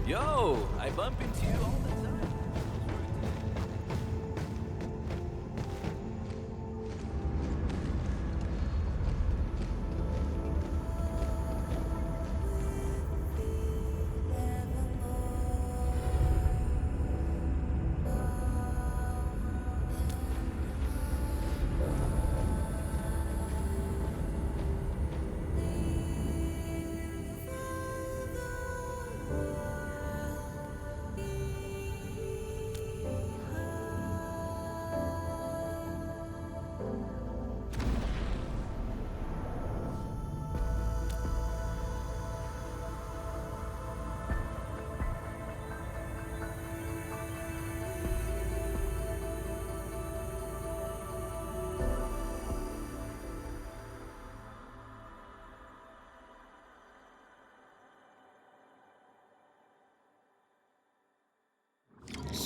Yo, I bump into you all the time.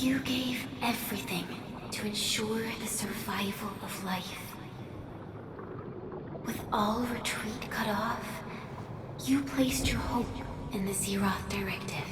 You gave everything to ensure the survival of life. With all retreat cut off, you placed your hope in the Zeroth Directive.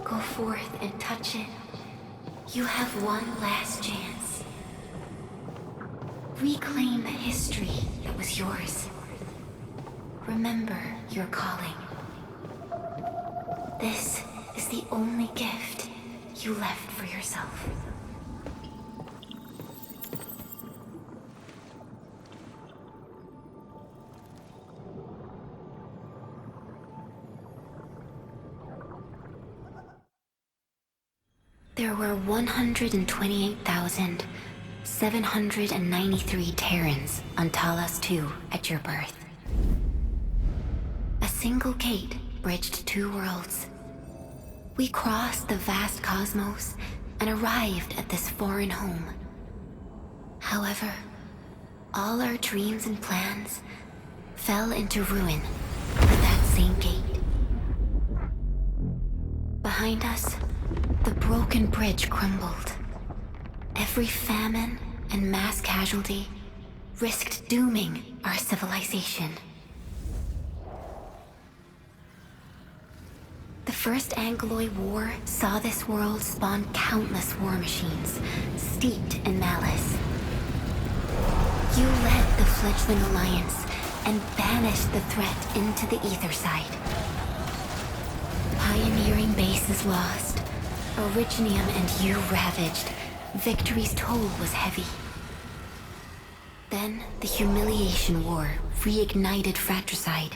Go forth and touch it. You have one last chance. Reclaim the history that was yours. Remember your calling. This is the only gift you left for yourself. There were 128,793 Terrans on Talos II at your birth. A single gate bridged two worlds. We crossed the vast cosmos and arrived at this foreign home. However, all our dreams and plans fell into ruin with that same gate. Behind us, the broken bridge crumbled. Every famine and mass casualty risked dooming our civilization. The First Angloid War saw this world spawn countless war machines, steeped in malice. You led the fledgling alliance and banished the threat into the ether side. Pioneering bases lost, Originium and you ravaged. Victory's toll was heavy. Then the Humiliation War reignited fratricide,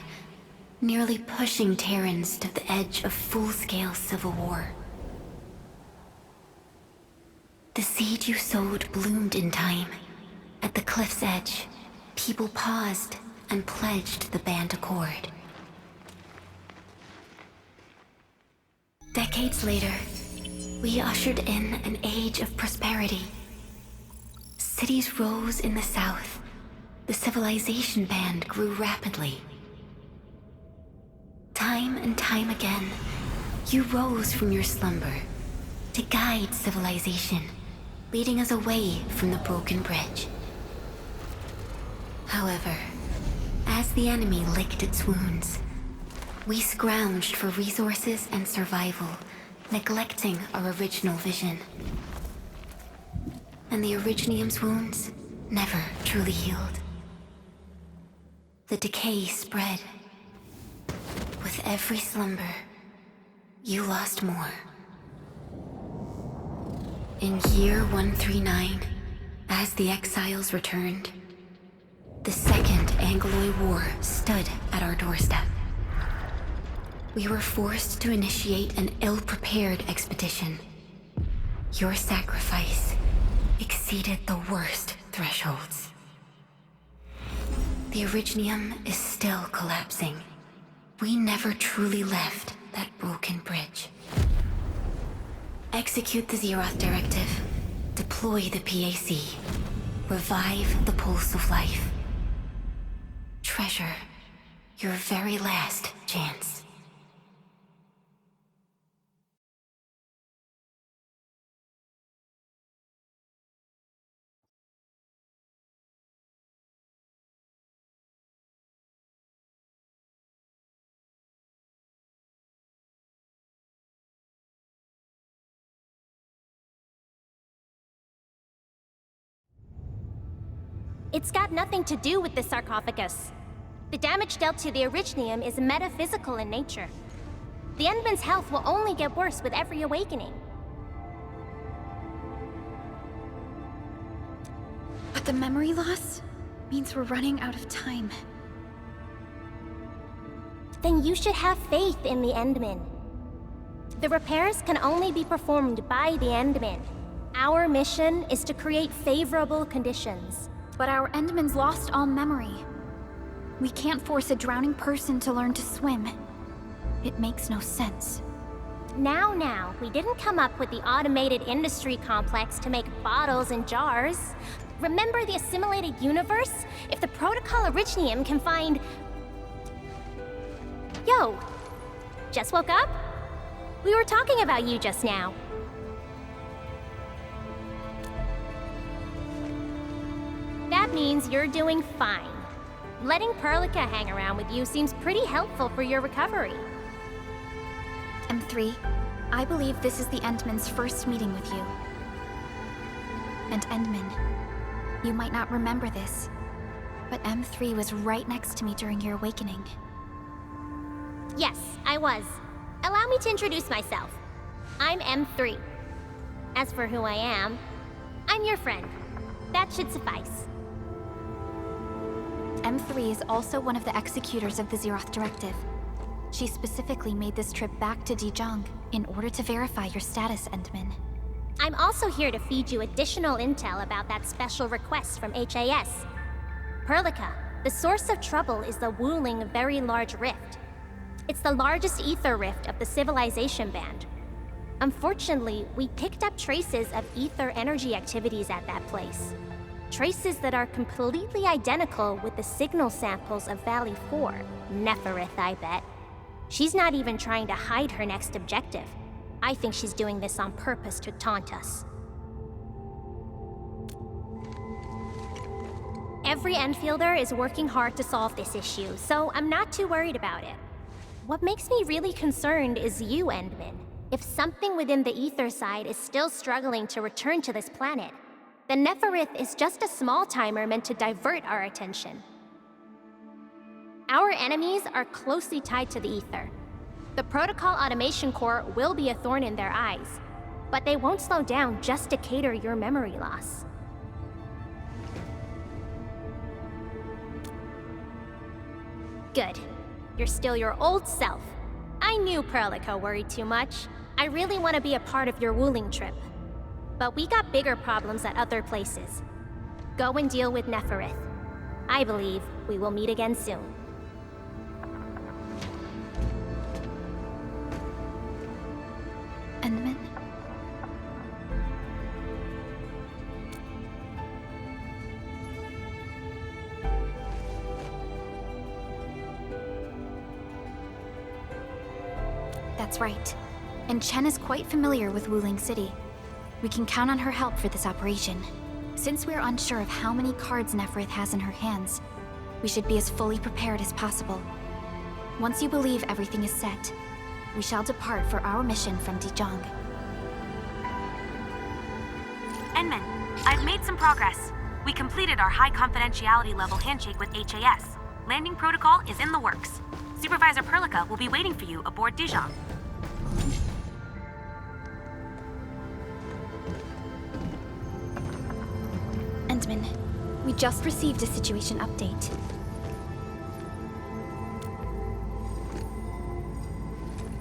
nearly pushing Terrans to the edge of full-scale civil war. The seed you sowed bloomed in time. At the cliff's edge, people paused and pledged the Band Accord. Decades later, we ushered in an age of prosperity. Cities rose in the south. The civilization band grew rapidly. Time and time again, you rose from your slumber to guide civilization, leading us away from the broken bridge. However, as the enemy licked its wounds, we scrounged for resources and survival, neglecting our original vision. And the Originium's wounds never truly healed. The decay spread. With every slumber, you lost more. In year 139, as the exiles returned, the Second Angloid War stood at our doorstep. We were forced to initiate an ill-prepared expedition. Your sacrifice exceeded the worst thresholds. The Originium is still collapsing. We never truly left that broken bridge. Execute the Zeroth Directive. Deploy the PAC. Revive the Pulse of Life. Treasure your very last chance. It's got nothing to do with the sarcophagus. The damage dealt to the Arknights is metaphysical in nature. The Endman's health will only get worse with every awakening. But the memory loss means we're running out of time. Then you should have faith in the Endman. The repairs can only be performed by the Endman. Our mission is to create favorable conditions. But our Endman's lost all memory. We can't force a drowning person to learn to swim. It makes no sense. Now, we didn't come up with the automated industry complex to make bottles and jars. Remember the assimilated universe? If the protocol Arknights can find... Yo, just woke up? We were talking about you just now. That means you're doing fine. Letting Perlica hang around with you seems pretty helpful for your recovery. M3, I believe this is the Endman's first meeting with you. And Endman, you might not remember this, but M3 was right next to me during your awakening. Yes, I was. Allow me to introduce myself. I'm M3. As for who I am, I'm your friend. That should suffice. M3 is also one of the executors of the Zeroth Directive. She specifically made this trip back to Dijon in order to verify your status, Endman. I'm also here to feed you additional intel about that special request from HAS. Perlica, the source of trouble is the Wuling Very Large Rift. It's the largest ether rift of the Civilization Band. Unfortunately, we picked up traces of ether energy activities at that place. Traces that are completely identical with the signal samples of Valley 4. Neferith, I bet. She's not even trying to hide her next objective. I think she's doing this on purpose to taunt us. Every Enfielder is working hard to solve this issue, so I'm not too worried about it. What makes me really concerned is you, Endman. If something within the ether side is still struggling to return to this planet, the Neferith is just a small timer meant to divert our attention. Our enemies are closely tied to the ether. The Protocol Automation Core will be a thorn in their eyes, but they won't slow down just to cater your memory loss. Good. You're still your old self. I knew Perlica worried too much. I really want to be a part of your Wuling trip. But we got bigger problems at other places. Go and deal with Neferith. I believe we will meet again soon. Endman? That's right. And Chen is quite familiar with Wuling City. We can count on her help for this operation. Since we're unsure of how many cards Neferith has in her hands, we should be as fully prepared as possible. Once you believe everything is set, we shall depart for our mission from Dijon. Endman, I've made some progress. We completed our high confidentiality level handshake with HAS. Landing protocol is in the works. Supervisor Perlica will be waiting for you aboard Dijon. Endman, we just received a situation update.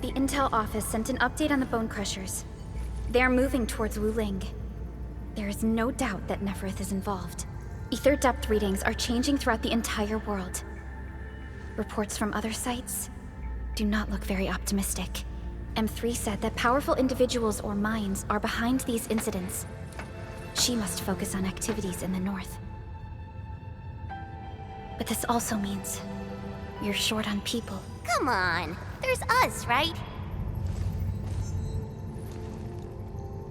The Intel office sent an update on the Bone Crushers. They are moving towards Wuling. There is no doubt that Neferith is involved. Ether depth readings are changing throughout the entire world. Reports from other sites do not look very optimistic. M3 said that powerful individuals or minds are behind these incidents. She must focus on activities in the north. But this also means we're short on people. Come on, there's us, right?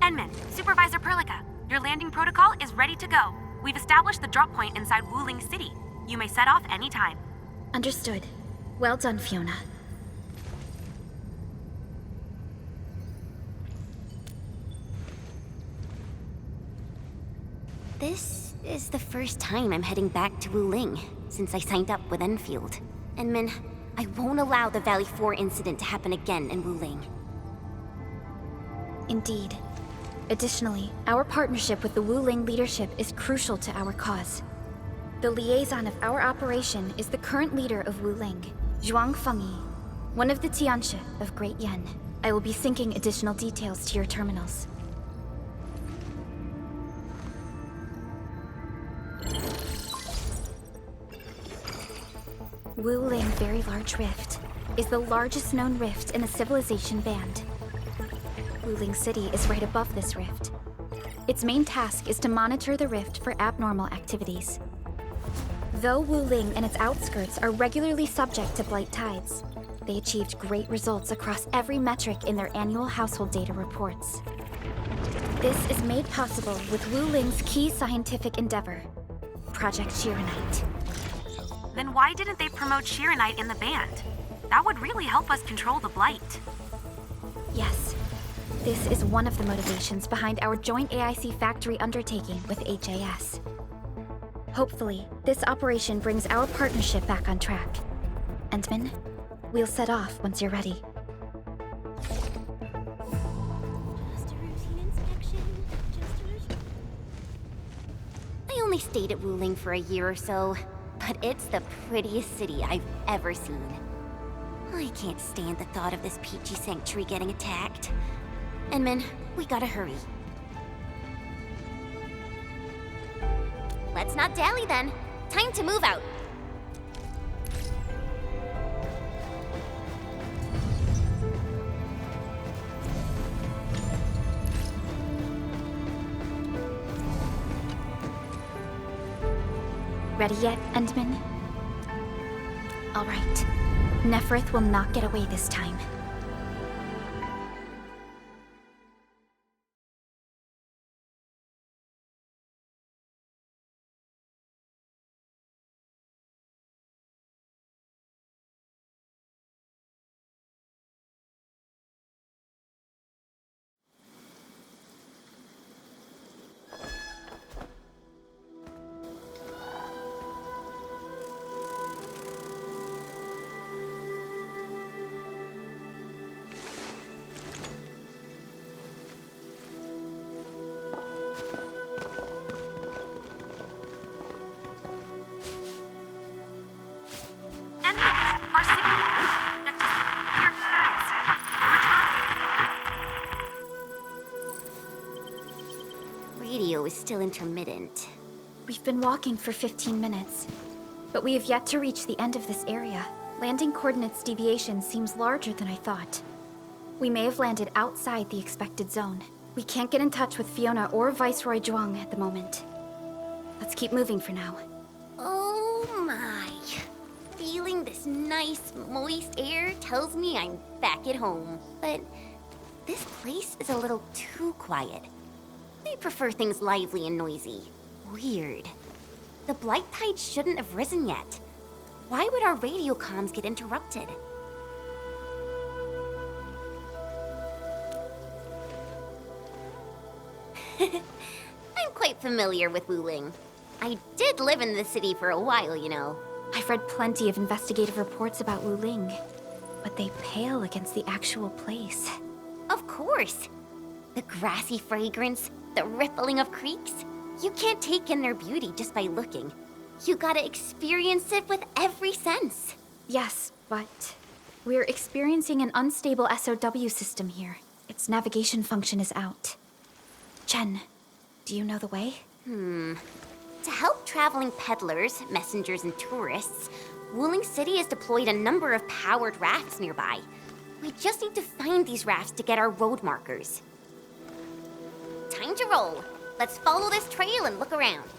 Enman, Supervisor Perlica, your landing protocol is ready to go. We've established the drop point inside Wuling City. You may set off anytime. Understood. Well done, Fiona. This is the first time I'm heading back to Wuling since I signed up with Enfield. And Min, I won't allow the Valley 4 incident to happen again in Wuling. Indeed. Additionally, our partnership with the Wuling leadership is crucial to our cause. The liaison of our operation is the current leader of Wuling, Zhuang Fengyi, one of the Tianxia of Great Yen. I will be syncing additional details to your terminals. Wuling Very Large Rift is the largest known rift in the Civilization Band. Wuling City is right above this rift. Its main task is to monitor the rift for abnormal activities. Though Wuling and its outskirts are regularly subject to blight tides, they achieved great results across every metric in their annual household data reports. This is made possible with Wuling's key scientific endeavor, Project Shiranite. Then why didn't they promote Shiranite in the band? That would really help us control the blight. Yes, this is one of the motivations behind our joint AIC factory undertaking with HAS. Hopefully, this operation brings our partnership back on track. Entman, we'll set off once you're ready. I only stayed at Wuling for a year or so, but it's the prettiest city I've ever seen. I can't stand the thought of this peachy sanctuary getting attacked. Enman, we gotta hurry. Let's not dally then. Time to move out. Ready yet, Entman? All right. Neferth will not get away this time. Radio is still intermittent. We've been walking for 15 minutes, but we have yet to reach the end of this area. Landing coordinates deviation seems larger than I thought. We may have landed outside the expected zone. We can't get in touch with Fiona or Viceroy Zhuang at the moment. Let's keep moving for now. Oh my. Feeling this nice, moist air tells me I'm back at home. But this place is a little too quiet. I prefer things lively and noisy. Weird. The blight tide shouldn't have risen yet. Why would our radio comms get interrupted? I'm quite familiar with Wuling. I did live in the city for a while, you know. I've read plenty of investigative reports about Wuling, but they pale against the actual place. Of course. The grassy fragrance, the rippling of creeks. You can't take in their beauty just by looking. You gotta experience it with every sense. Yes, but we're experiencing an unstable SOW system here. Its navigation function is out. Chen, do you know the way? To help traveling peddlers, messengers, and tourists, Wuling City has deployed a number of powered rafts nearby. We just need to find these rafts to get our road markers. Time to roll. Let's follow this trail and look around.